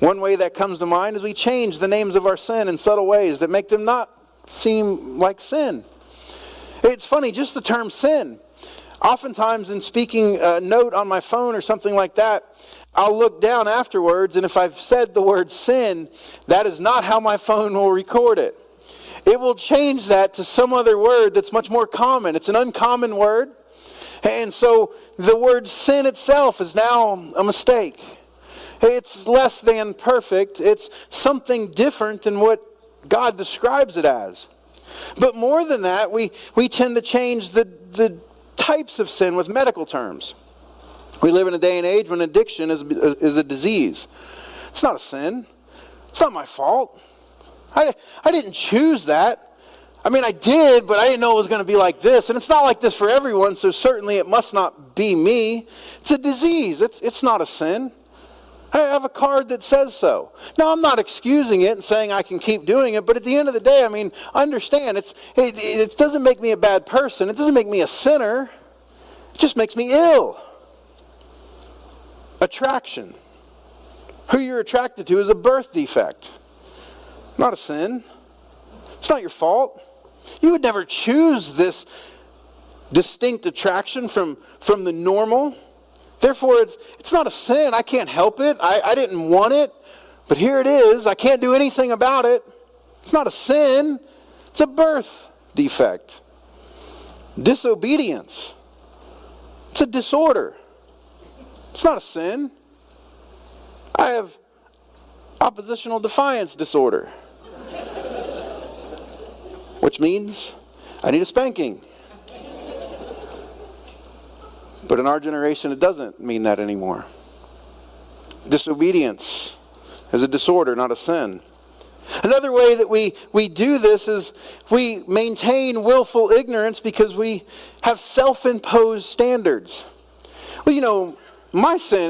One way that comes to mind is we change the names of our sin in subtle ways that make them not seem like sin. It's funny, just the term sin. Oftentimes in speaking a note on my phone or something like that, I'll look down afterwards, and if I've said the word sin, that is not how my phone will record it. It will change that to some other word that's much more common. It's an uncommon word. And so the word sin itself is now a mistake. It's less than perfect. It's something different than what God describes it as. But more than that, we tend to change the types of sin with medical terms. We live in a day and age when addiction is a disease. It's not a sin. It's not my fault. I didn't choose that. I mean, I did, but I didn't know it was going to be like this. And it's not like this for everyone, so certainly it must not be me. It's a disease. It's not a sin. I have a card that says so. Now, I'm not excusing it and saying I can keep doing it, but at the end of the day, I mean, understand, it doesn't make me a bad person. It doesn't make me a sinner. It just makes me ill. Attraction. Who you're attracted to is a birth defect. Not a sin. It's not your fault. You would never choose this distinct attraction from the normal. Therefore, it's not a sin. I can't help it. I didn't want it. But here it is. I can't do anything about it. It's not a sin. It's a birth defect. Disobedience. It's a disorder. It's not a sin. I have oppositional defiance disorder. Which means I need a spanking. But in our generation, it doesn't mean that anymore. Disobedience is a disorder, not a sin. Another way that we do this is we maintain willful ignorance because we have self-imposed standards. Well, my sin